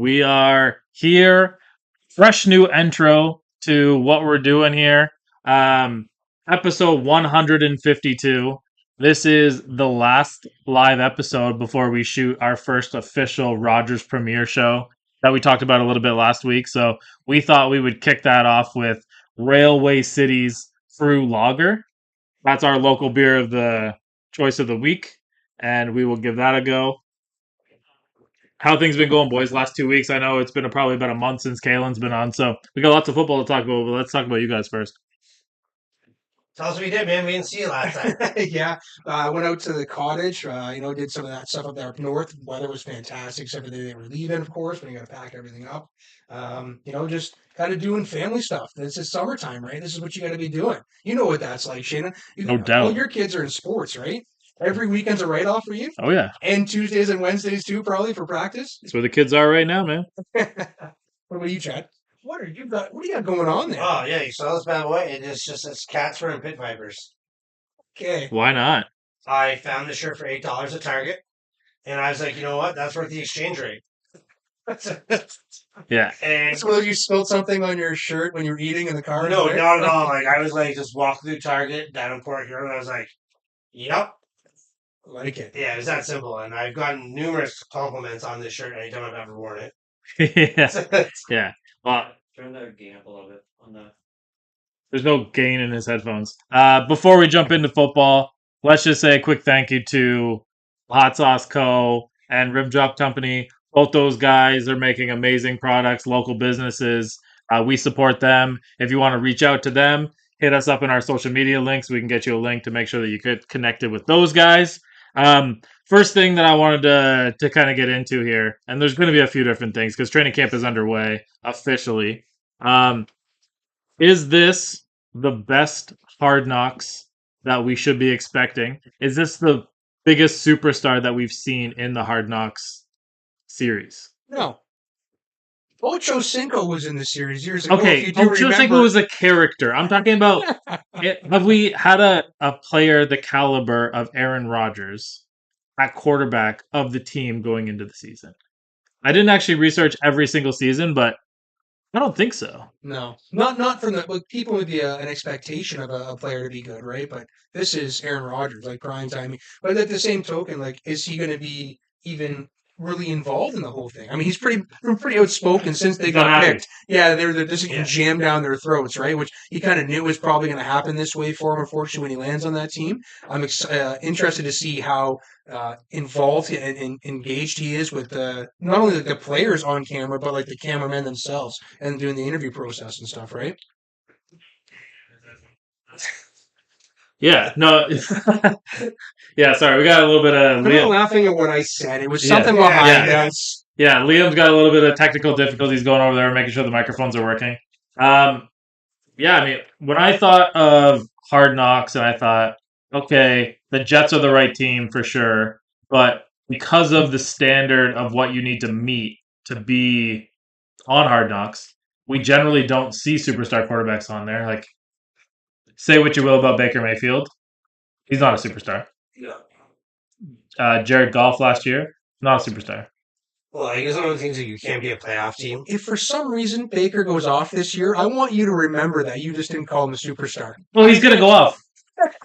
We are here. Fresh new intro to what we're doing here. Um, Episode 152. This is the last live episode before we shoot our first official Rogers premiere show that we talked about a little bit last week. So we thought we would kick that off with Railway City's Fruit Lager. That's our local beer of the choice of the week, and we will give that a go. How things been going, boys? Last 2 weeks, I know it's been probably about a month since Kalen's been on, so we got lots of football to talk about. But let's talk about you guys first. Tell us what you did, man. We didn't see you last time. Yeah, I went out to the cottage. Did some of that stuff up there up north. Weather was fantastic, except for the day they were leaving, of course. When you got to pack everything up. Just kind of doing family stuff. This is summertime, right? This is what you got to be doing. You know what that's like, Shannon. No doubt. All your kids are in sports, right? Every weekend's a write-off for you. Oh yeah, and Tuesdays and Wednesdays too, probably for practice. that's where the kids are right now, man. What about you, Chad? What do you got going on there? Oh, yeah, you saw this bad boy? It's cats and pit vipers. Okay. Why not? I found this shirt for $8 at Target, and I was like, you know what? That's worth the exchange rate. Yeah. And So you spilled something on your shirt when you were eating in the car? no, not at all. Like, I was like, just walking through Target down in Port Huron, and I was like, yep. Like it. Yeah, it was that simple. And I've gotten numerous compliments on this shirt anytime I've ever worn it. Yeah. Yeah. Well, Turn the gain up a little bit on the. there's no gain in his headphones. Before we jump into football, let's just say a quick thank you to Hot Sauce Co. and Rib Drop Company. Both those guys are making amazing products, local businesses. We support them. If you want to reach out to them, hit us up in our social media links. We can get you a link to make sure that you get connected with those guys. First thing that I wanted to kind of get into here, and there's going to be a few different things because training camp is underway officially. Is this the best Hard Knocks that we should be expecting? Is this the biggest superstar that we've seen in the Hard Knocks series? No. Ocho Cinco was in the series years ago. Okay, Ocho Cinco was a character. I'm talking about, have we had a player the caliber of Aaron Rodgers at quarterback of the team going into the season? I didn't actually research every single season, but I don't think so. No, not from the people would be an expectation of a player to be good, right? But this is Aaron Rodgers, like prime time. But at the same token, like, is he going to be even really involved in the whole thing? I mean, he's pretty outspoken since they got picked. Yeah, they're just jammed down their throats, right? Which he kind of knew was probably going to happen this way for him. Unfortunately, when he lands on that team, I'm interested to see how involved and engaged he is with not only the players on camera, but like the cameramen themselves and doing the interview process and stuff, right? Yeah, no. Yeah, sorry, we got a little bit of I'm Liam. not laughing at what I said. It was something behind us. Yeah, Liam's got a little bit of technical difficulties going over there, making sure the microphones are working. Yeah, I mean, when I thought of Hard Knocks, and I thought, okay, the Jets are the right team for sure, but because of the standard of what you need to meet to be on Hard Knocks, we generally don't see superstar quarterbacks on there. Like, say what you will about Baker Mayfield, he's not a superstar. Jared Goff last year, not a superstar. Well, I guess one of the things that you can't be a playoff team. If for some reason Baker goes off this year, I want you to remember that you just didn't call him a superstar. Well, he's going to go off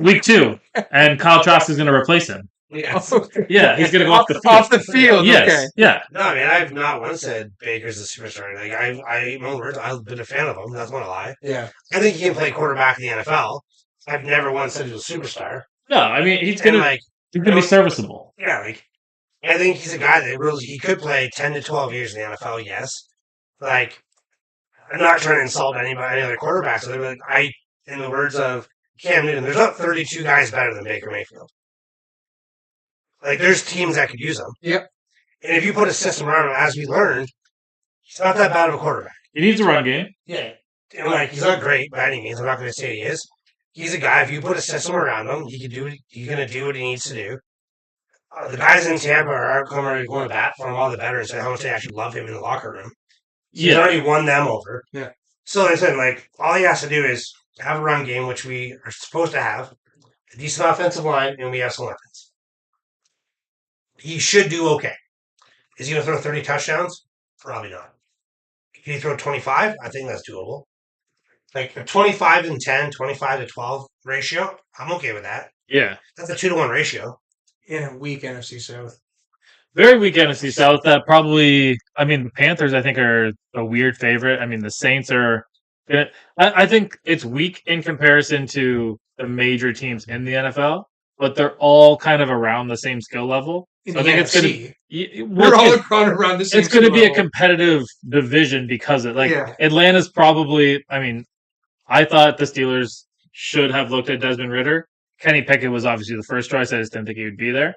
week 2, and Kyle Trask is going to replace him. Yeah, Yeah, he's going to go off the field. Off the field, Yes, okay. yeah. No, I mean, I've not once said Baker's a superstar. Like, I've been a fan of him. That's not a lie. Yeah. I think he can play quarterback in the NFL. I've never once said he was a superstar. No, I mean, he's And, going to be serviceable. Yeah, like, I think he's a guy that really, he could play 10 to 12 years in the NFL, yes. Like, I'm not trying to insult any other quarterbacks. So like, in the words of Cam Newton, there's not 32 guys better than Baker Mayfield. Like, there's teams that could use him. Yep. And if you put a system around him, as we learned, he's not that bad of a quarterback. He needs a run game. Yeah. And, like, he's not great by any means. I'm not going to say he is. He's a guy, if you put a system around him, he's going to do what he needs to do. The guys in Tampa are going to bat for him all the better and say how much they actually love him in the locker room. He's already won them over. Yeah. So like I said, like, all he has to do is have a run game, which we are supposed to have, a decent offensive line, and we have some weapons. He should do okay. Is he going to throw 30 touchdowns? Probably not. If you throw 25, I think that's doable. Like a 25 and 10, 25 to 12 ratio, I'm okay with that. Yeah. That's a 2-to-1 ratio. In a weak NFC South. Very weak NFC South. That probably, I mean, the Panthers, I think, are a weird favorite. I mean, the Saints are. I think it's weak in comparison to the major teams in the NFL, but they're all kind of around the same skill level. In So I the think it's going NFC, to. we're all around the same. It's going to be a level. competitive division because of like Yeah. Atlanta's probably. I mean, I thought the Steelers should have looked at Desmond Ritter. Kenny Pickett was obviously the first choice. I just didn't think he would be there.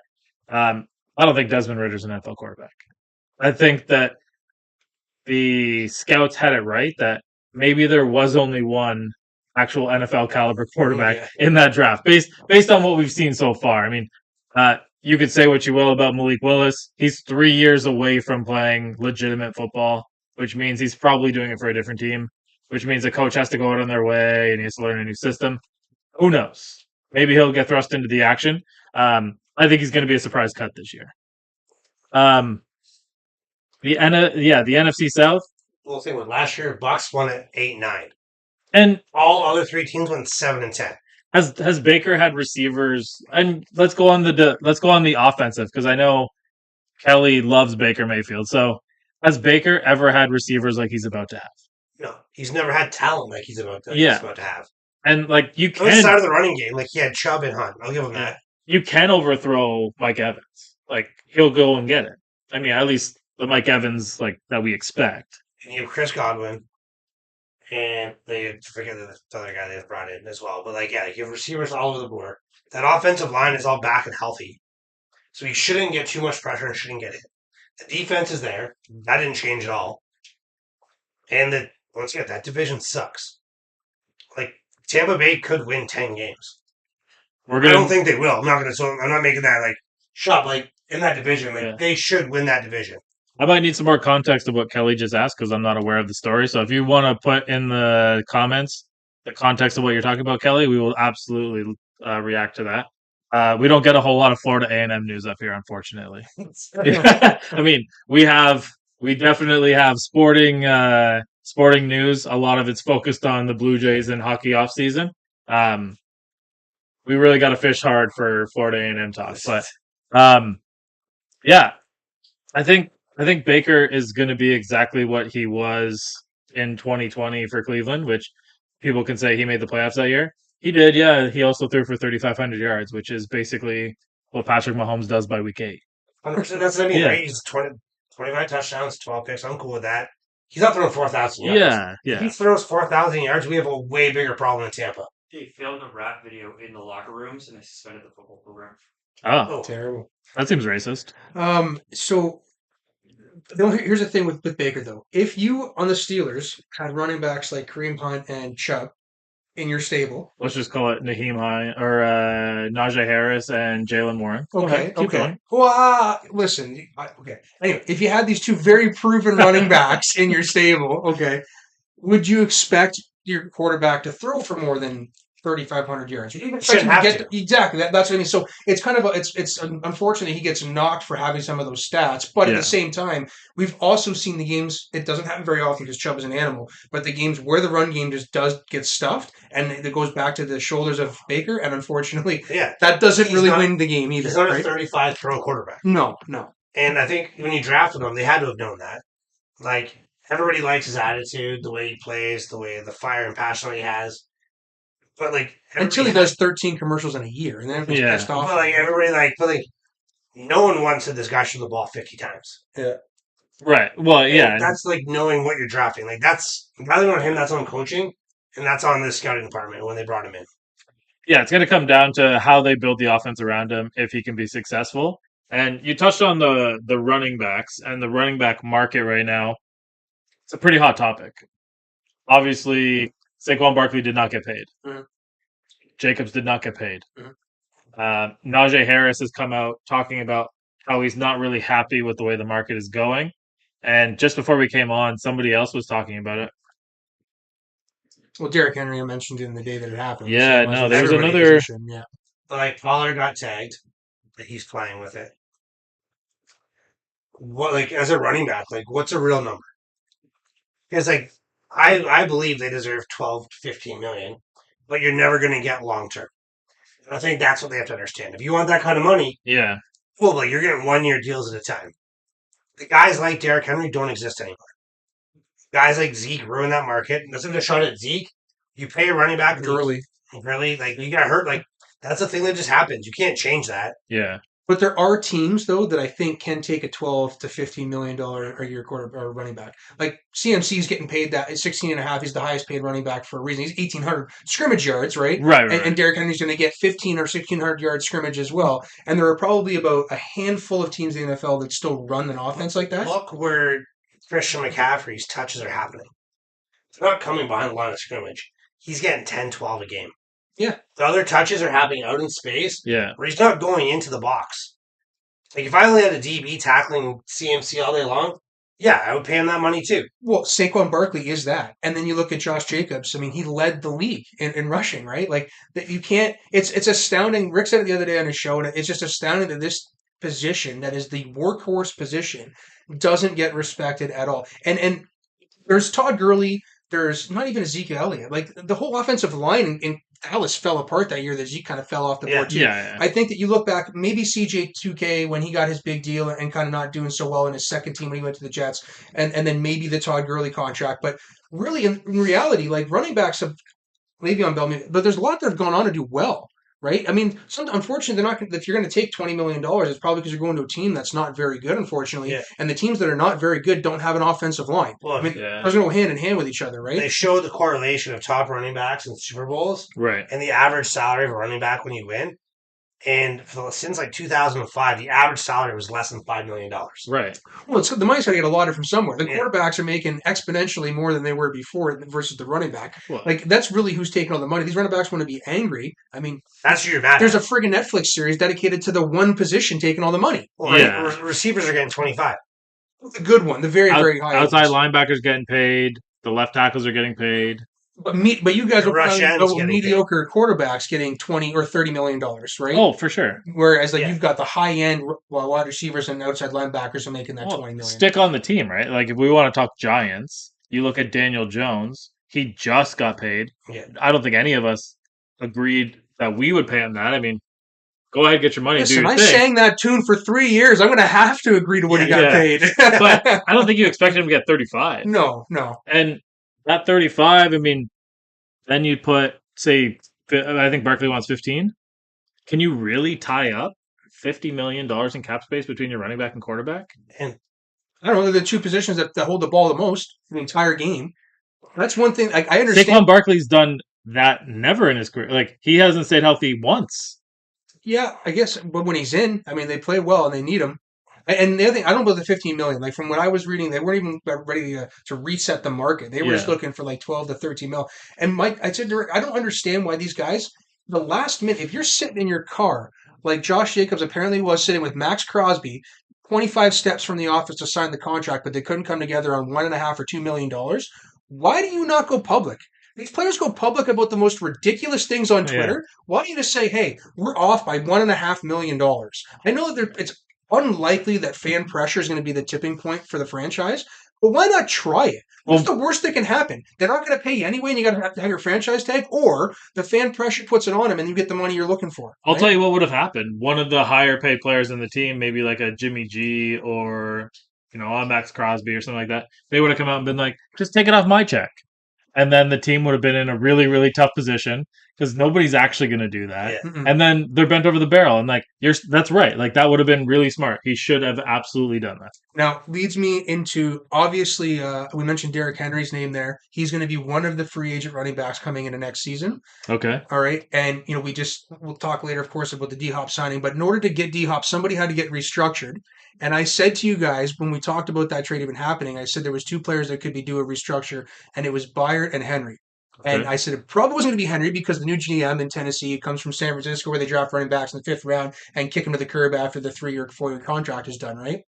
I don't think Desmond Ritter's an NFL quarterback. I think that the scouts had it right that maybe there was only one actual NFL caliber quarterback in that draft, based on what we've seen so far. I mean, you could say what you will about Malik Willis. He's 3 years away from playing legitimate football, which means he's probably doing it for a different team, which means the coach has to go out on their way and he has to learn a new system. Who knows? Maybe he'll get thrust into the action. I think he's going to be a surprise cut this year. The NFC South. Well, thing with last year, Bucks won at 8-9, and all other 3 teams went 7-10. Has Baker had receivers? And let's go on the offensive because I know Kelly loves Baker Mayfield. So has Baker ever had receivers like he's about to have? No, he's never had talent like he's about to have. And like you can outside of the running game, like he had Chubb and Hunt. I'll give him that. You can overthrow Mike Evans. Like he'll go and get it. I mean, at least the Mike Evans like that we expect. And you have Chris Godwin, and they forget the other guy they brought in as well. But like, yeah, you have receivers all over the board. That offensive line is all back and healthy, so he shouldn't get too much pressure and shouldn't get hit. The defense is there. That didn't change at all. And once again, that division sucks. Like Tampa Bay could win 10 games. I don't think they will. I'm not making that like shot like in that division. Like they should win that division. I might need some more context of what Kelly just asked because I'm not aware of the story. So if you want to put in the comments the context of what you're talking about, Kelly, we will absolutely react to that. We don't get a whole lot of Florida A&M news up here, unfortunately. I mean, we definitely have sporting news. A lot of it's focused on the Blue Jays and hockey off season. We really got to fish hard for Florida A&M talk, but yeah, I think Baker is going to be exactly what he was in 2020 for Cleveland, which people can say he made the playoffs that year. He did, yeah. He also threw for 3,500 yards, which is basically what Patrick Mahomes does by week 8. 100%. That's what I mean, right? He's 25 touchdowns, 12 picks. I'm cool with that. He's not throwing 4,000 yards. Yeah. If he throws 4,000 yards, we have a way bigger problem in Tampa. He filmed a rap video in the locker rooms and they suspended the football program. Oh, terrible. That seems racist. So here's the thing with Baker, though. If you, on the Steelers, had running backs like Kareem Hunt and Chubb in your stable. Let's just call it Naheem Hines or Najee Harris and Jalen Warren. Okay. Well, listen. Okay. Anyway, if you had these two very proven running backs in your stable, okay, would you expect your quarterback to throw for more than 3,500 yards? You shouldn't have to. Exactly. That's what I mean. So it's kind of it's unfortunate he gets knocked for having some of those stats, but at the same time, we've also seen the games. It doesn't happen very often because Chubb is an animal, but the games where the run game just does get stuffed, and it goes back to the shoulders of Baker, and unfortunately, that doesn't really win the game either. He's not a 35 throw quarterback. No. And I think when you drafted him, they had to have known that. Like everybody likes his attitude, the way he plays, the fire and passion he has. But like until he does 13 commercials in a year, and then everybody's pissed off. But like everybody no one wants to this guy shoot the ball 50 times. Yeah. Right. Well, yeah. And that's like knowing what you're drafting. Like that's rather on him, that's on coaching, and that's on the scouting department when they brought him in. Yeah, it's going to come down to how they build the offense around him if he can be successful. And you touched on the running backs and the running back market right now. It's a pretty hot topic. Obviously, Saquon Barkley did not get paid. Mm-hmm. Jacobs did not get paid. Mm-hmm. Najee Harris has come out talking about how he's not really happy with the way the market is going. And just before we came on, somebody else was talking about it. Well, Derrick Henry, I mentioned in the day that it happened. Yeah, so no, there was another. Yeah. Like Pollard got tagged, that he's playing with it. what, like, as a running back, like, what's a real number? Because, like, I believe they deserve 12 to 15 million, but you're never going to get long term. I think that's what they have to understand. If you want that kind of money, Yeah. well, like, you're getting 1 year deals at a time. The guys like Derrick Henry don't exist anymore. Guys like Zeke ruin that market. This is a shot at Zeke. You pay a running back Early. really, like, you got hurt. Like, that's a thing that just happens. You can't change that. Yeah. But there are teams though that I think can take a $12 to $15 million a year quarter or running back. Like CMC is getting paid that 16 and a half. He's the highest paid running back for a reason. He's 1,800 scrimmage yards, right? Right. And Derrick Henry's going to get 15 or 1,600 yard scrimmage as well. And there are probably about a handful of teams in the NFL that still run an offense like that. Look where Christian McCaffrey's touches are happening. It's not coming behind the line of scrimmage. He's getting 10, 12 a game. Yeah. The other touches are happening out in space Yeah. where he's not going into the box. Like, if I only had a DB tackling CMC all day long, yeah, I would pay him that money too. Well, Saquon Barkley is that. And then you look at Josh Jacobs. I mean, he led the league in rushing, right? Like, that you can't, it's astounding. Rick said it the other day on his show, and it's just astounding that this position, that is the workhorse position, doesn't get respected at all. And there's Todd Gurley. There's not even Ezekiel Elliott. Like, the whole offensive line in Dallas fell apart that year. That Zeke kind of fell off the board too. Yeah. I think that you look back, maybe CJ2K when he got his big deal and kind of not doing so well in his second team when he went to the Jets, and then maybe the Todd Gurley contract. But really, in reality, like, running backs have Le'Veon Bell, but there's a lot that have gone on to do well. Right? I mean, unfortunately, they're not. If you're going to take $20 million, it's probably because you're going to a team that's not very good, unfortunately. Yeah. And the teams that are not very good don't have an offensive line. Well, I mean, Yeah. those are go hand in hand with each other, right? they showed the correlation of top running backs in Super Bowls Right. and the average salary of a running back when you win. And since like 2005, the average salary was less than $5 million. Right. Well, the money's got to get allotted from somewhere. The Yeah. quarterbacks are making exponentially more than they were before versus the running back. Well, Like, that's really who's taking all the money. These running backs want to be angry. I mean, That's who you're mad there's a at. friggin' Netflix series dedicated to the one position taking all the money. Well, Yeah. receivers are getting 25. The good one, the very, very high. outside ones. linebackers getting paid. The left tackles are getting paid. But you guys The are rush probably ends about getting mediocre quarterbacks getting $20 or $30 million, right? Oh, for sure. Whereas like Yeah. you've got the high end wide receivers and outside linebackers are making that Well, 20 million. stick on the team, right? Like if we want to talk Giants, you look at Daniel Jones. He just got paid. Yeah. I don't think any of us agreed that we would pay him that. I mean, go ahead, get your money, Listen, do I your thing. sang that tune for 3 years. I'm going to have to agree to what he got Yeah. paid. But I don't think you expected him to get 35. No. And that 35, I mean, then you put, say, I think Barkley wants 15. Can you really tie up $50 million in cap space between your running back and quarterback? And I don't know. They're the two positions that hold the ball the most in the entire game. That's one thing. Like, I understand. Saquon Barkley's done that never in his career. Like, he hasn't stayed healthy once. Yeah, I guess. But when he's in, I mean, they play well and they need him. And the other thing, I don't know about the 15 million. Like, from what I was reading, they weren't even ready to reset the market. They were just Yeah. looking for like 12 to 13 mil. And Mike, I said to Rick, I don't understand why these guys, the last minute, if you're sitting in your car, like Josh Jacobs apparently was sitting with Max Crosby, 25 steps from the office to sign the contract, but they couldn't come together on $1.5 or $2 million. Why do you not go public? These players go public about the most ridiculous things on Yeah. Twitter. Why don't you just say, hey, we're off by $1.5 million? I know that it's unlikely that fan pressure is going to be the tipping point for the franchise, but why not try it? What's the worst that can happen? They're not going to pay you anyway, and you got to have your franchise tag, or the fan pressure puts it on them, and you get the money you're looking for. I'll right? tell you what would have happened. One of the higher paid players in the team, maybe like a Jimmy G or, a Max Crosby or something like that, they would have come out and been like, just take it off my check. And then the team would have been in a really, really tough position because nobody's actually going to do that. Yeah. Mm-mm. And then they're bent over the barrel. And like, that's right. Like, that would have been really smart. He should have absolutely done that. Now, leads me into, obviously, we mentioned Derrick Henry's name there. He's going to be one of the free agent running backs coming into next season. Okay. All right. And, we'll talk later, of course, about the D-Hop signing. But in order to get D-Hop, somebody had to get restructured. And I said to you guys, when we talked about that trade even happening, I said there was two players that could be due a restructure, and it was Byard and Henry. And Okay. I said it probably wasn't going to be Henry because the new GM in Tennessee comes from San Francisco where they draft running backs in the 5th round and kick him to the curb after the 3-year, 4-year contract is done, right?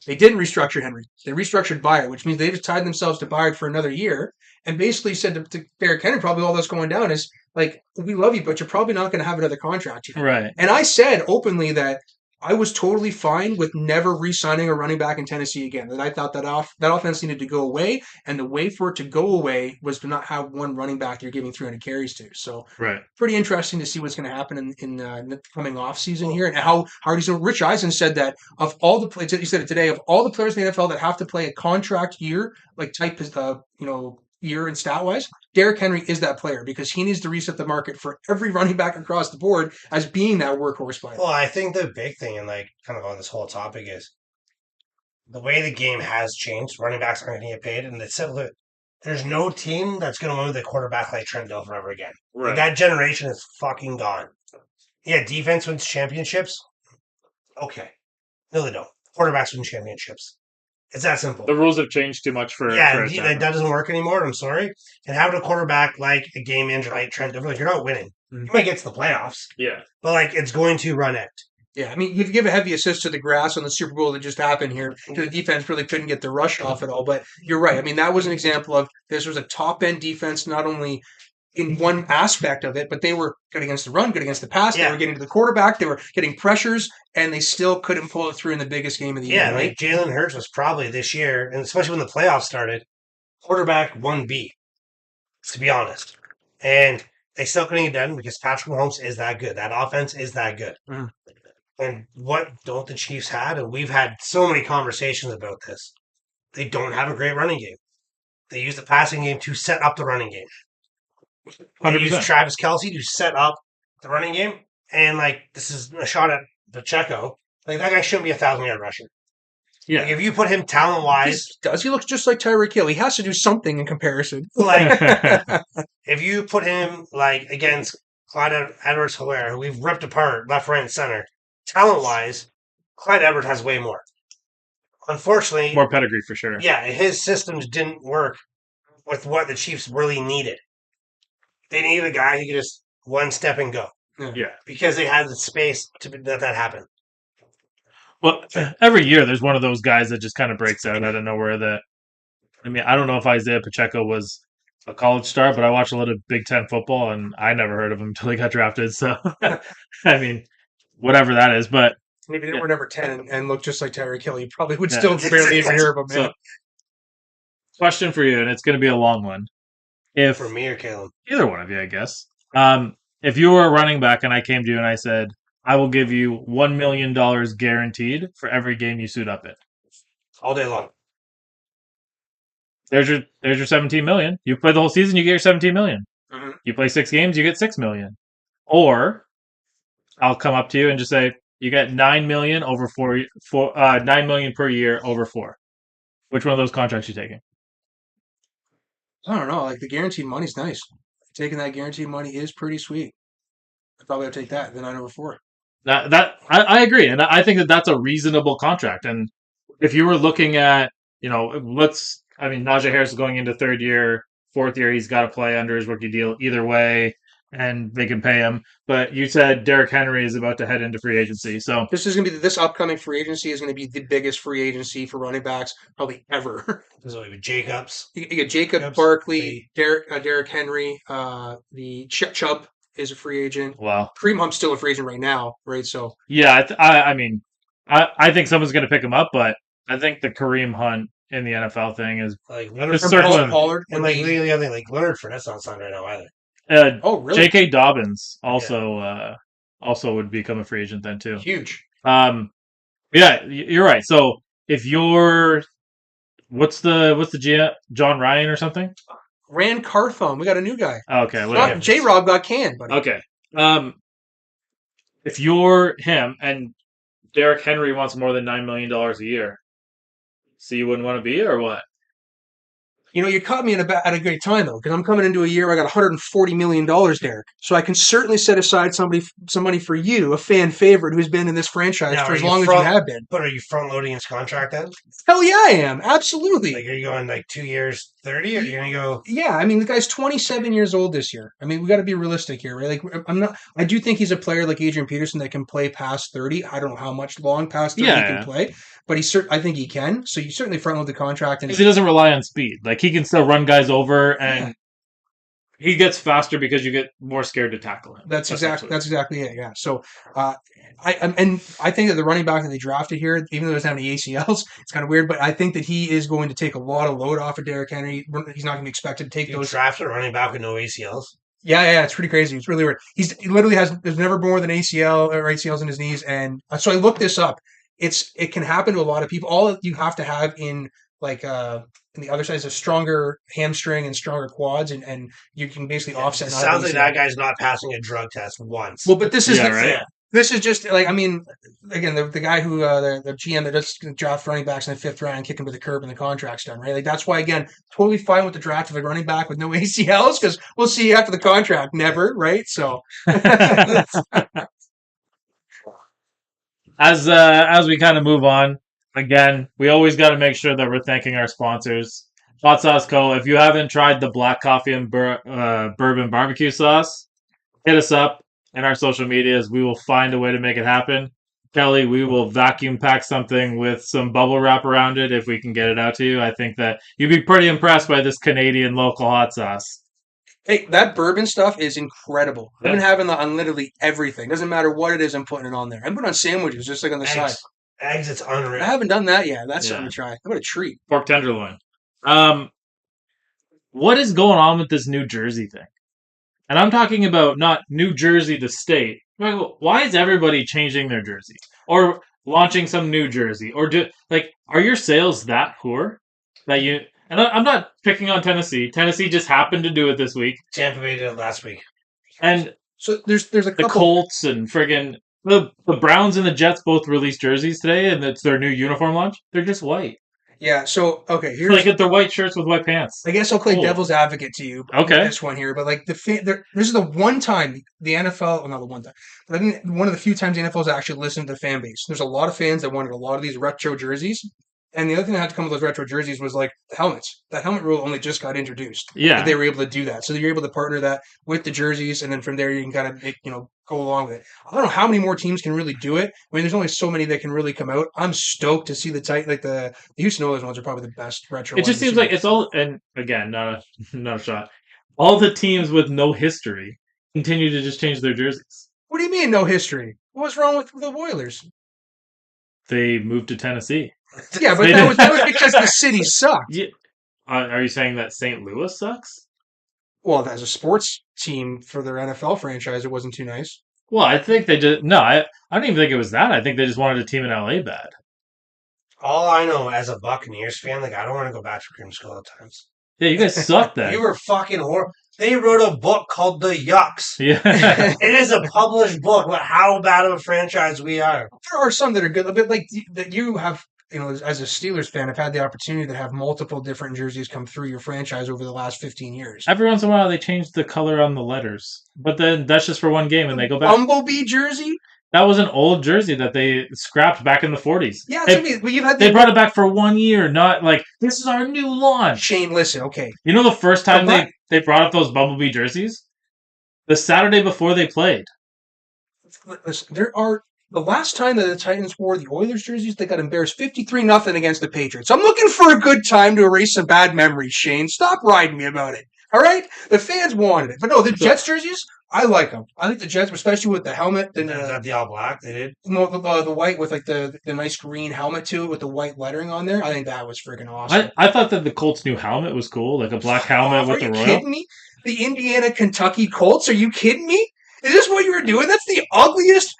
They didn't restructure Henry. They restructured Byard, which means they just tied themselves to Byard for another year and basically said to Derrick Henry, probably all that's going down is, like, we love you, but you're probably not going to have another contract here. Right. And I said openly that I was totally fine with never re-signing a running back in Tennessee again. That I thought that that offense needed to go away, and the way for it to go away was to not have one running back you're giving 300 carries to. So Right. pretty interesting to see what's going to happen in the coming off season here, and how hard. So Rich Eisen said that of all the players, he said it today, of all the players in the NFL that have to play a contract year, like type year and stat wise, Derrick Henry is that player because he needs to reset the market for every running back across the board as being that workhorse player. Well, I think the big thing, and like kind of on this whole topic, is the way the game has changed. Running backs aren't going to get paid, and it's simple. There's no team that's going to win with a quarterback like Trent Dilfer ever again. Right. Like, that generation is fucking gone. Yeah, defense wins championships. Okay, no, they don't. Quarterbacks win championships. It's that simple. The rules have changed too much for Yeah, it to that happen. doesn't work anymore. I'm sorry. And having a quarterback like a game injured like Trent Dilfer, like, you're not winning. You might get to the playoffs, Yeah. but like it's going to run out. Yeah, I mean, you give a heavy assist to the grass on the Super Bowl that just happened here. The defense really couldn't get the rush off at all. But you're right. I mean, that was an example of this was a top end defense, not only in one aspect of it, but they were good against the run, good against the pass. Yeah. They were getting to the quarterback. They were getting pressures, and they still couldn't pull it through in the biggest game of the year. Yeah, Right? like Jalen Hurts was probably this year, and especially when the playoffs started, quarterback 1B, to be honest. And they still couldn't get done because Patrick Mahomes is that good. That offense is that good. Mhm. And what don't the Chiefs had? And we've had so many conversations about this. They don't have a great running game. They use the passing game to set up the running game. They use 100%. Travis Kelce to set up the running game. And, like, this is a shot at Pacheco. Like, that guy shouldn't be a 1,000-yard rusher. Yeah. Like, if you put him talent-wise, He looks just like Tyreek Hill. He has to do something in comparison. like, if you put him, like, against Clyde Edwards-Helaire, who we've ripped apart left, right, and center, talent-wise, Clyde Edwards has way more. Unfortunately, More pedigree for sure. yeah, his systems didn't work with what the Chiefs really needed. They needed a guy who could just one step and go. Yeah. Because they had the space to let that happen. Well, every year there's one of those guys that just kind of breaks out of nowhere. I don't know if Isaiah Pacheco was a college star, but I watched a lot of Big Ten football, and I never heard of him until he got drafted. So, I mean, whatever that is. But Maybe they were number 10 and looked just like Tyreek Hill. You probably would Yeah. still barely even hear of him. so, question for you, and it's going to be a long one. If For me or Caleb. either one of you, I guess. If you were a running back and I came to you and I said, I will give you $1 million guaranteed for every game you suit up in. All day long. There's your 17 million. You play the whole season, you get your 17 million. Mhm. You play 6 games, you get 6 million. Or I'll come up to you and just say, you get 9 million over 9 million per year over 4. Which one of those contracts you taking? I don't know. Like, the guaranteed money's nice. Taking that guaranteed money is pretty sweet. I probably would take that, the 9 over 4. I agree, and I think that's a reasonable contract. And if you were looking at, Najee Harris is going into 3rd year, 4th year, he's got to play under his rookie deal either way, and they can pay him. But you said Derrick Henry is about to head into free agency, so This upcoming free agency is going to be the biggest free agency for running backs probably ever. This is what Jacobs. You get Jacob Jacobs, Barkley, Derrick Henry, the Chubb is a free agent. wow, Kareem Hunt's still a free agent right now, right? So yeah. I think someone's going to pick him up, but I think the Kareem Hunt in the NFL thing is Like Leonard Just Fournette. circling. Pollard And like the other thing, like Leonard Fournette's not signed right now either. oh really J.K. Dobbins also would become a free agent then too. huge. Yeah, you're right. So if you're, what's the GM, John Ryan or something? Rand Carthon, we got a new guy. Okay, whatever. J. Rob got canned, buddy. Okay. If you're him and Derrick Henry wants more than $9 million a year, so you wouldn't want to be it or what? You know, you caught me at a great time though, because I'm coming into a year where I got $140 million, Derek. So I can certainly set aside some money for you, a fan favorite who's been in this franchise Now, for are as you long as you have been. But are you front loading his contract then? Hell yeah, I am. Absolutely. Like, are you going like 2 years, 30, or are you going to go? Yeah, I mean, the guy's 27 years old this year. I mean, we got to be realistic here, right? Like, I do think he's a player like Adrian Peterson that can play past 30. I don't know how much long past 30 he can play, but I think he can. So you certainly front load the contract. Because he doesn't rely on speed. Like, he can still run guys over and he gets faster because you get more scared to tackle him. That's essentially. exactly it. Yeah. So, I think that the running back that they drafted here, even though he doesn't have any ACLs, it's kind of weird. But I think that he is going to take a lot of load off of Derrick Henry. He's not going to be expected to take You those. draft a running back with no ACLs. Yeah, it's pretty crazy. It's really weird. He literally there's never more than ACL or ACLs in his knees, and so I looked this up. It can happen to a lot of people. All you have to have in the other side is a stronger hamstring and stronger quads, and you can basically offset. It sounds like that guy's not passing a drug test once. Well, but this is right. This is just like, I mean, again, the guy who the GM that just draft running backs in the 5th round and kick him to the curb and the contract's done, right? Like that's why, again, totally fine with the draft of a running back with no ACLs because we'll see you after the contract, never, right? So as we kind of move on, again, we always got to make sure that we're thanking our sponsors. Hot Sauce Co. If you haven't tried the black coffee and bourbon barbecue sauce, hit us up in our social medias. We will find a way to make it happen. Kelly, we will vacuum pack something with some bubble wrap around it if we can get it out to you. I think that you'd be pretty impressed by this Canadian local hot sauce. hey, that bourbon stuff is incredible. Yeah. I've been having that on literally everything. Doesn't matter what it is, I'm putting it on there. I'm putting it on sandwiches, just like on the side. Eggs, it's unreal. I haven't done that yet. That's something to try. What a treat. Pork tenderloin. What is going on with this New Jersey thing? And I'm talking about not New Jersey, the state. Why is everybody changing their jersey or launching some new jersey? Or are your sales that poor that you? And I'm not picking on Tennessee. Tennessee just happened to do it this week. Tampa Bay did it last week. And so there's a couple. The Colts and friggin' the Browns and the Jets both released jerseys today, and it's their new uniform launch. They're just white. Yeah, so, okay, here's... Like, they're white shirts with white pants. I guess I'll play devil's advocate to you with this one here, but, like, this is the one time the NFL... Well, not the one time, but I think one of the few times the NFL has actually listened to the fan base. There's a lot of fans that wanted a lot of these retro jerseys, and the other thing that had to come with those retro jerseys was, like, the helmets. That helmet rule only just got introduced. Yeah. They were able to do that. So you're able to partner that with the jerseys, and then from there you can kind of go along with it. I don't know how many more teams can really do it. I mean, there's only so many that can really come out. I'm stoked to see the Houston Oilers ones are probably the best retro. It just seems like it's all, and again, not a shot. All the teams with no history continue to just change their jerseys. What do you mean no history? What's wrong with the Oilers? They moved to Tennessee. Yeah, but that was because the city sucked. Yeah. Are you saying that St. Louis sucks? Well, as a sports team for their NFL franchise, it wasn't too nice. Well, I think they just... No, I don't even think it was that. I think they just wanted a team in LA bad. All I know as a Buccaneers fan, like, I don't want to go back to Creamsicle at times. Yeah, you guys sucked then. You were fucking horrible. They wrote a book called The Yucks. Yeah. It is a published book about how bad of a franchise we are. There are some that are good, a bit like that you have... as a Steelers fan, I've had the opportunity to have multiple different jerseys come through your franchise over the last 15 years. Every once in a while, they change the color on the letters. But then that's just for one game, and they go back. Bumblebee jersey? That was an old jersey that they scrapped back in the 40s. Yeah, that's what I mean. But you've had they brought it back for 1 year, not like, this is our new launch. Shane, listen, okay. You know the first time they brought up those Bumblebee jerseys? The Saturday before they played. Listen, the last time that the Titans wore the Oilers jerseys, they got embarrassed 53-0 against the Patriots. I'm looking for a good time to erase some bad memories, Shane. Stop riding me about it. All right? The fans wanted it. But no, the Jets jerseys, I like them. I think the Jets, especially with the helmet. Is that the all black they did? No, the white with like the nice green helmet to it with the white lettering on there. I think that was freaking awesome. I thought that the Colts' new helmet was cool, like a black helmet with the royal. Are you kidding me? The Indiana-Kentucky Colts? Are you kidding me? Is this what you were doing? That's the ugliest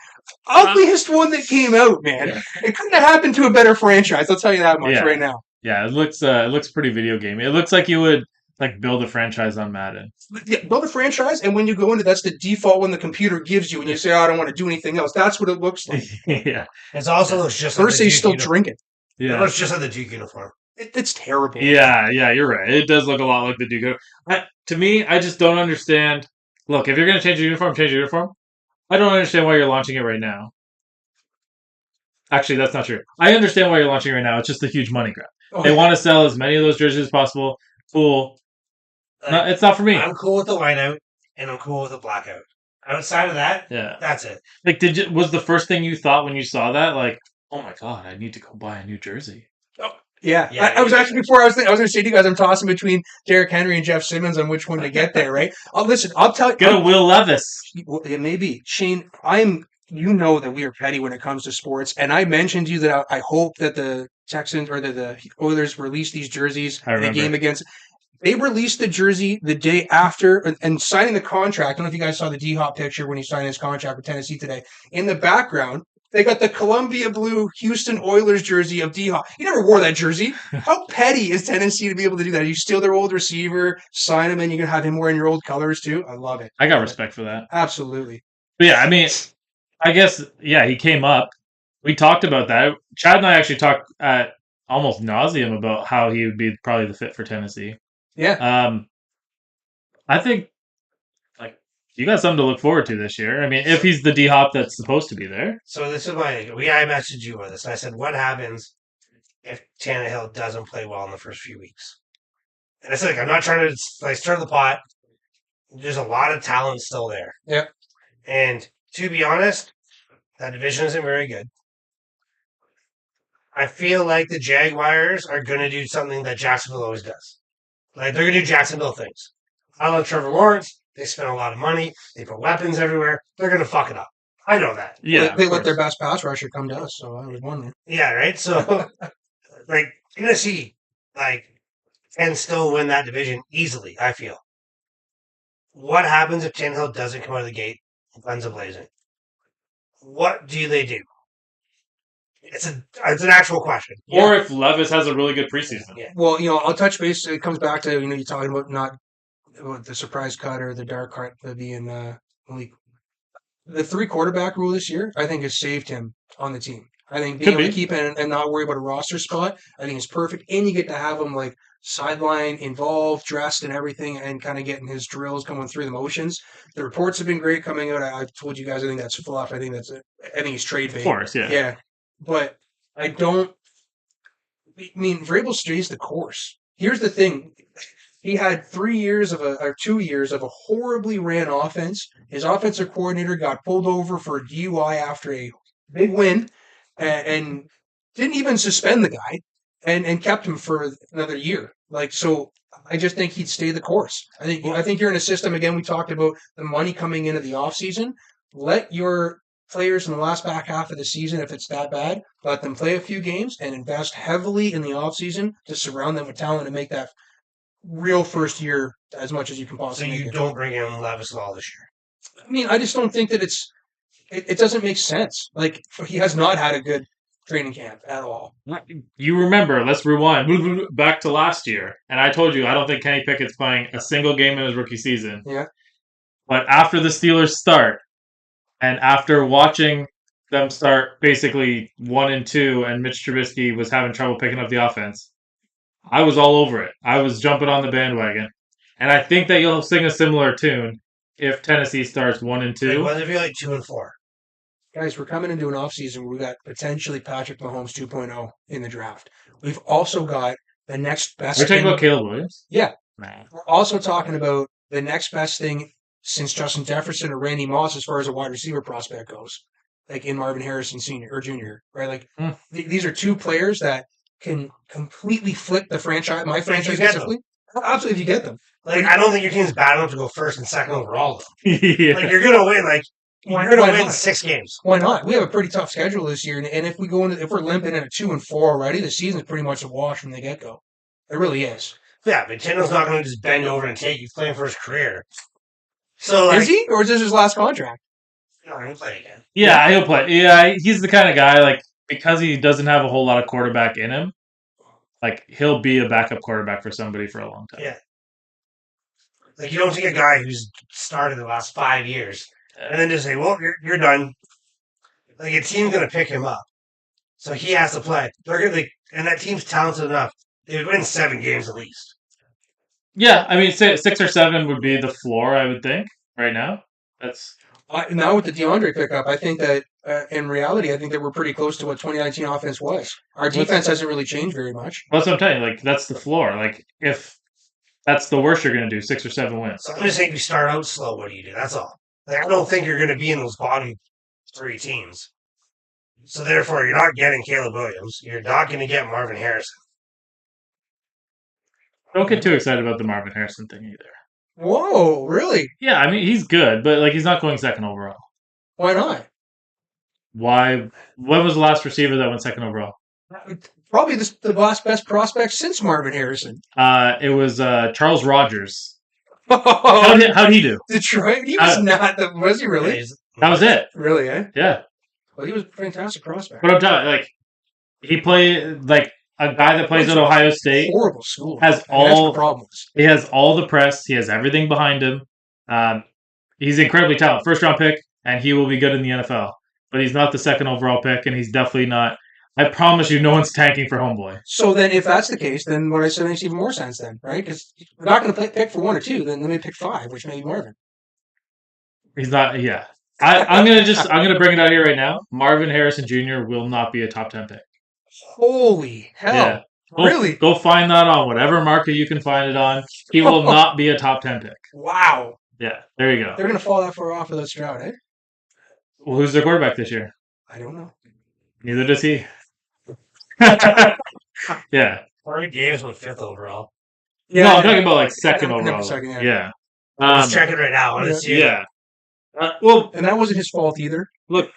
one that came out, man. Yeah. It couldn't have happened to a better franchise. I'll tell you that much right now. Yeah, it looks pretty video gamey. It looks like you would like build a franchise on Madden. Yeah, build a franchise, and when you go into that's the default one the computer gives you, and you say, "Oh, I don't want to do anything else." That's what it looks like. Yeah, it's also just Thursday still drinking. Yeah, it looks just like the Duke uniform. It's terrible. Yeah, you're right. It does look a lot like the Duke. To me, I just don't understand. Look, if you're going to change your uniform, change your uniform. I don't understand why you're launching it right now. Actually, that's not true. I understand why you're launching it right now. It's just a huge money grab. Okay. They want to sell as many of those jerseys as possible. Cool. No, it's not for me. I'm cool with the whiteout, and I'm cool with the blackout. Outside of that, that's it. Like, was the first thing you thought when you saw that, like, oh my god, I need to go buy a new jersey? Oh, Yeah, Yeah, I was actually before I was going to say to you guys, I'm tossing between Derrick Henry and Jeff Simmons on which one to get there, right? Listen, I'll tell you. Get a Will Levis. Well, it may be Shane. You know that we are petty when it comes to sports, and I mentioned to you that I hope that the Texans or the Oilers release these jerseys I in the remember. game against. They released the jersey the day after and signing the contract. I don't know if you guys saw the D-Hop picture when he signed his contract with Tennessee today. In the background, they got the Columbia blue Houston Oilers jersey of D-Hop. He never wore that jersey. How petty is Tennessee to be able to do that? You steal their old receiver, sign him, and you can have him wearing your old colors too. I love it. I got respect for that. Absolutely. But yeah, I mean, I guess, yeah, he came up. We talked about that. Chad and I actually talked at almost nauseum about how he would be probably the fit for Tennessee. Yeah. I think, like, you got something to look forward to this year. I mean, if he's the D Hop that's supposed to be there. So this is I messaged you with this. And I said, what happens if Tannehill doesn't play well in the first few weeks? And I said, I'm not trying to stir the pot. There's a lot of talent still there. Yep. And to be honest, that division isn't very good. I feel like the Jaguars are going to do something that Jacksonville always does. Like, they're going to do Jacksonville things. I love Trevor Lawrence. They spend a lot of money. They put weapons everywhere. They're going to fuck it up. I know that. Yeah, They let their best pass rusher come to us, so I was wondering. Yeah, right? So, like, Tennessee, can still win that division easily, I feel. What happens if Tannehill doesn't come out of the gate, guns a-blazing? What do they do? It's an actual question. Or if Levis has a really good preseason. Yeah. Well, I'll touch base. It comes back to, you're talking about not about the surprise cut or the dark cut being only the 3 quarterback rule this year, I think has saved him on the team. I think being able to keep it and not worry about a roster spot, I think is perfect. And you get to have him like sideline involved, dressed and everything, and kind of getting his drills coming through the motions. The reports have been great coming out. I've told you guys, I think that's fluff. I think he's trade bait. Of course, yeah. Yeah. But I mean, Vrabel stays the course. Here's the thing. He had 2 years of a horribly ran offense. His offensive coordinator got pulled over for a DUI after a big win and didn't even suspend the guy and kept him for another year. So I just think he'd stay the course. I think you're in a system, again, we talked about the money coming into the offseason. Let your players in the last back half of the season, if it's that bad, let them play a few games and invest heavily in the offseason to surround them with talent and make that real first year as much as you can So possibly. you don't bring in Levis Law this year? I mean, I just don't think that it doesn't make sense. Like, he has not had a good training camp at all. You remember, let's rewind back to last year. And I told you, I don't think Kenny Pickett's playing a single game in his rookie season. Yeah. But after the Steelers start, and after watching them start basically 1-2, and Mitch Trubisky was having trouble picking up the offense, I was all over it. I was jumping on the bandwagon. And I think that you'll sing a similar tune if Tennessee starts 1-2. What if you're 2-4? Guys, we're coming into an offseason where we've got potentially Patrick Mahomes 2.0 in the draft. We've also got the next best We're talking thing. about Caleb Williams? Yeah. Nah. We're also talking about the next best thing since Justin Jefferson or Randy Moss as far as a wide receiver prospect goes. Like in Marvin Harrison Sr. or Jr., right? Like these are 2 players that can completely flip the franchise. My franchise, absolutely, if you get them. Like, I don't think your team's bad enough to go first and second overall. Yeah. Like, you're gonna win. Like, Why you're gonna win not? 6 games. Why not? We have a pretty tough schedule this year, and if we're limping in a 2-4 already, the season's pretty much a wash from the get go. It really is. Yeah, but Tindall's not gonna just bend over and take you. He's playing for his career. So, Is he, or is this his last contract? No, he'll play again. Yeah, he'll play. Yeah, he's the kind of guy, like, because he doesn't have a whole lot of quarterback in him, like, he'll be a backup quarterback for somebody for a long time. Yeah. Like, you don't take a guy who's started the last 5 years and then just say, well, you're done. Like, a team's going to pick him up. So he has to play. And that team's talented enough. They would win 7 games at least. Yeah, I mean, 6 or 7 would be the floor, I would think, right now. That's Now with the DeAndre pickup, I think that in reality, I think that we're pretty close to what 2019 offense was. Our defense hasn't really changed very much. That's what I'm telling you. Like, that's the floor. Like, if that's the worst you're going to do, 6 or 7 wins. So I'm just saying, if you start out slow, what do you do? That's all. Like, I don't think you're going to be in those bottom 3 teams. So therefore, you're not getting Caleb Williams. You're not going to get Marvin Harrison. Don't get too excited about the Marvin Harrison thing either. Whoa, really? Yeah, I mean he's good, but like he's not going second overall. Why not? Why? When was the last receiver that went second overall? Probably the last best prospect since Marvin Harrison. It was Charles Rogers. Oh, How'd he do? Detroit? He was not the. Was he really? That was it. Really, eh? Yeah. Well, he was a fantastic prospect. But I'm telling you, like, he played, like, a guy that plays at Ohio State Horrible school. has And that's all the problems. he has all the press. He has everything behind him. He's incredibly talented. First round pick, and he will be good in the NFL. But he's not the second overall pick, and he's definitely not. I promise you, no one's tanking for homeboy. So then, if that's the case, then what I said makes even more sense then, right? Because we're not going to pick for 1 or 2, then let me pick 5, which may be Marvin. He's not. Yeah, I'm gonna bring it out here right now. Marvin Harrison Jr. will not be a top 10 pick. Holy hell! Yeah. Really? Go find that on whatever market you can find it on. He will not be a top 10 pick. Wow. Yeah, there you go. They're going to fall that far off without Stroud, eh? Well, who's their quarterback this year? I don't know. Neither does he. Yeah. Corey Davis went 5th overall. No, I'm talking about like second Yeah, overall. second, yeah. Yeah. Let's check it right now. Let's see. Yeah. Well, And that wasn't his fault either. look,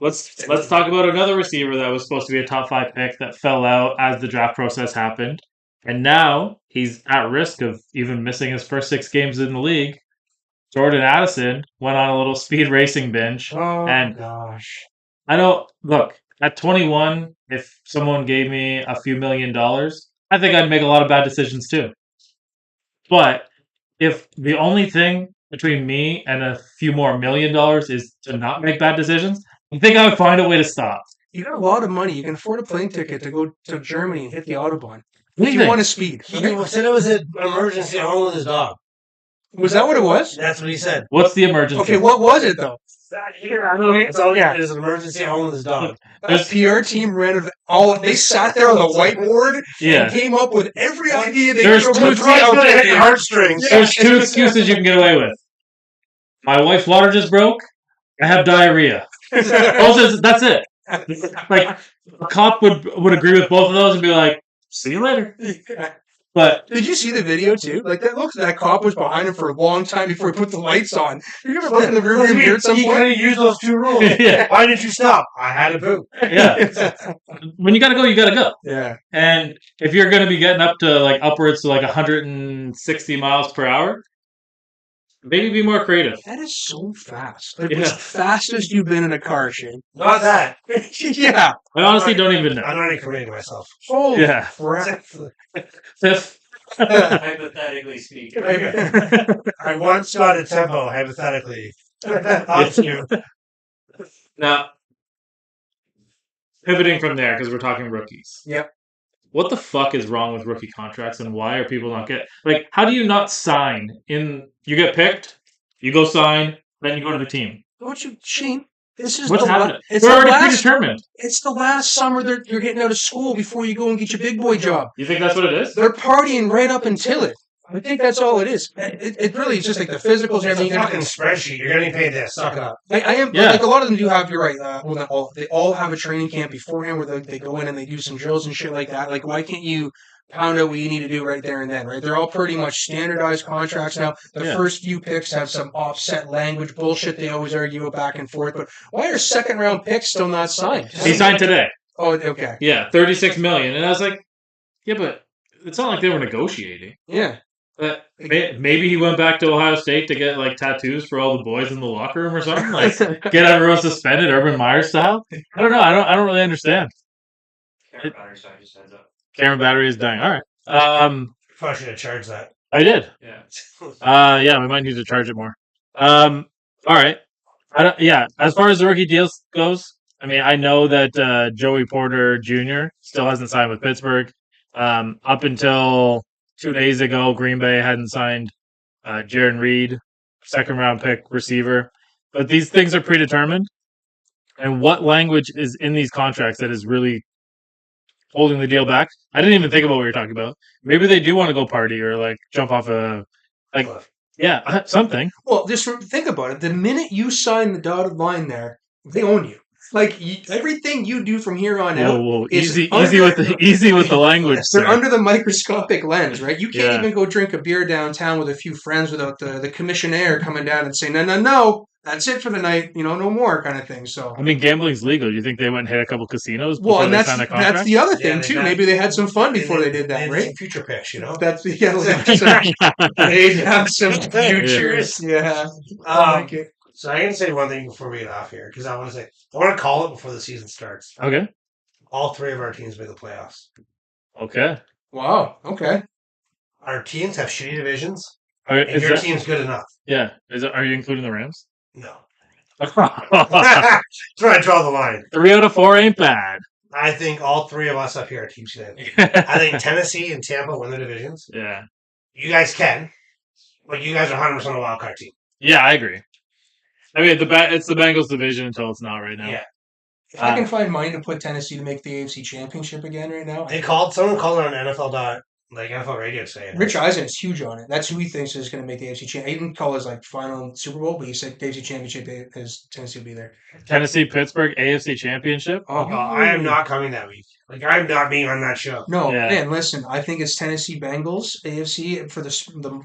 let's talk about another receiver that was supposed to be a top 5 pick that fell out as the draft process happened, and now he's at risk of even missing his first 6 games in the league. Jordan Addison went on a little speed racing binge, Oh, and gosh. I don't look at 21. If someone gave me a few $1 million, I think I'd make a lot of bad decisions too. But if the only thing between me and a few more $1 million is to not make bad decisions, I think I would find a way to stop. You got a lot of money. You can afford a plane ticket to go to Germany and hit the Autobahn. If Anything. you want to speed. He said it was an emergency at home with his dog. Was that what it was? That's what he said. What's the emergency? Okay, what was it though? It's all it is, an emergency at home with his dog. The PR team ran it all. They sat there on the whiteboard Yeah. and came up with every idea they There's could. two Right He's out going to hit the there. heartstrings. There's 2 excuses you can get away with. My wife's water just broke. I have diarrhea. That's it. Like a cop would agree with both of those and be like, "See you later." But Did you see the video too? Like that cop was behind him for a long time before he put the lights on. You ever look in the rearview mirror at some He point? could have used those 2 rules. Yeah. Why didn't you stop? I had to poop. yeah, when you gotta go, you gotta go. Yeah. And if you're going to be getting up to like upwards to like 160 miles per hour, maybe be more creative. That is so fast. Like Yeah. what's the fastest you've been in a car, Shane? Not that. Yeah. I honestly don't even know. I'm not even committing myself. Holy Yeah. crap. Fifth. Hypothetically speaking. I once got a tempo, hypothetically. Up to. Now, pivoting from there because we're talking rookies. Yep. What the fuck is wrong with rookie contracts, and why are people not like? How do you not sign in? You get picked, you go sign, then you go to the team. Don't you, Shane? This is What's the happening? It's They're the already last. predetermined. It's the last summer that you're getting out of school before you go and get your big boy job. You think that's what it is? They're partying right up until it. I think that's all it is. It really is just like the physicals and It's a everything. fucking spreadsheet. You're getting paid this. Suck it up. I am Yeah. like a lot of them do have. You're right. Well, not all. They all have a training camp beforehand where they go in and they do some drills and shit like that. Like, why can't you pound out what you need to do right there and then? Right? They're all pretty much standardized contracts now. The Yeah. first few picks have some offset language bullshit. They always argue back and forth. But why are second round picks still not signed? He signed today. Oh, okay. Yeah, $36 million, and I was like, yeah, but it's not like they were negotiating. Yeah. Maybe he went back to Ohio State to get like tattoos for all the boys in the locker room or something. Like get everyone suspended, Urban Meyer style. I don't know. I don't really understand. Camera battery side just heads up. Camera battery is dying. All right. Probably should have charged that. I did. Yeah. Yeah, we might need to charge it more. All right. Yeah, as far as the rookie deals goes, I mean, I know that Joey Porter Jr. still hasn't signed with Pittsburgh. Up until 2 days ago, Green Bay hadn't signed Jaron Reed, second round pick receiver. But these things are predetermined. And what language is in these contracts that is really holding the deal back? I didn't even think about what you're talking about. Maybe they do want to go party or like jump off a something. Well, just think about it. The minute you sign the dotted line there, they own you. Like everything you do from here on Whoa, out whoa, is easy under, easy with the language, they're sir. under the microscopic lens, right? You can't Yeah. even go drink a beer downtown with a few friends without the commissionaire coming down and saying, no, that's it for the night, no more kind of thing. So, I mean, gambling's legal. Do you think they went and hit a couple casinos well, before and they that's signed the that's contract? the other Yeah, thing they too. got- Maybe they had some fun before they did They that, had right? some future picks, That's they have some futures. Yeah, I like it. So I can say one thing before we get off here because I want to call it before the season starts. Okay. All three of our teams made the playoffs. Okay. Wow. Okay. Our teams have shitty divisions, Are, and is your that, team's good enough. yeah. Are you including the Rams? No, 3 that's where I draw the line. out of 4 ain't bad. I think all three of us up here are teams good. I think Tennessee and Tampa win the divisions. Yeah. You guys can, but you guys are 100% a wild card team. Yeah, I agree. I mean, it's the Bengals division until it's not right now. Yeah. If I can find money to put Tennessee to make the AFC Championship again right now, Someone called it on NFL radio today. Rich Eisen is huge on it. That's who he thinks is going to make the AFC Championship. He didn't call his final Super Bowl, but he said the AFC Championship is Tennessee will be there. Tennessee Pittsburgh AFC Championship. Oh, I am not coming that week. I'm not being on that show. No, Yeah. man, listen. I think it's Tennessee Bengals AFC for the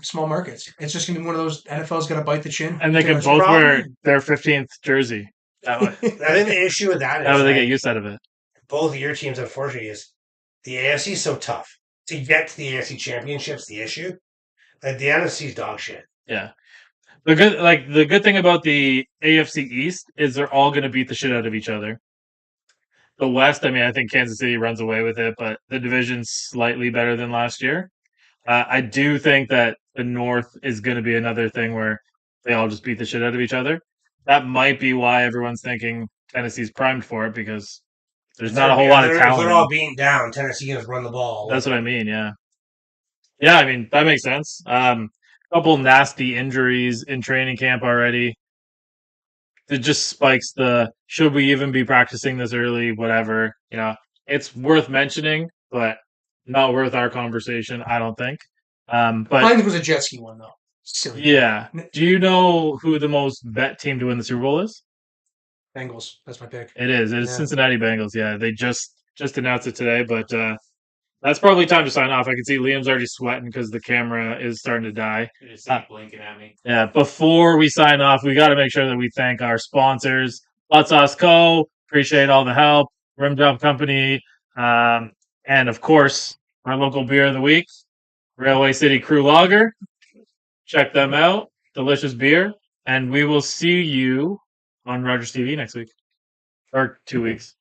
small markets. It's just going to be one of those NFL's going to bite the chin. And they can That's both probably- wear their 15th jersey. That way, I think the issue with that that way is they that get used out of it. both of your teams, unfortunately, is the AFC is so tough. To get to the AFC Championship's the issue. Like the NFC's dog shit. Yeah. The good thing about the AFC East is they're all going to beat the shit out of each other. The West, I mean, I think Kansas City runs away with it, but the division's slightly better than last year. I do think that the North is going to be another thing where they all just beat the shit out of each other. That might be why everyone's thinking Tennessee's primed for it because there's not a whole lot of If talent. they're all being down, Tennessee can just run the ball. That's what I mean, yeah. Yeah, I mean, that makes sense. Couple nasty injuries in training camp already. It just spikes the should we even be practicing this early, whatever. It's worth mentioning, but not worth our conversation, I don't think. But Hines was a jet ski one though. Silly. yeah. Do you know who the most bet team to win the Super Bowl is? Bengals. That's my pick. It is. It is Yeah. Cincinnati Bengals. Yeah, they just announced it today, but that's probably time to sign off. I can see Liam's already sweating because the camera is starting to die. You just keep blinking at me. Yeah, before we sign off, we got to make sure that we thank our sponsors, Hot Sauce Co. Appreciate all the help, Rim Job Company, and of course, our local beer of the week, Railway City Crew Lager. Check them out. Delicious beer. And we will see you on Rogers TV next week. Or 2 weeks.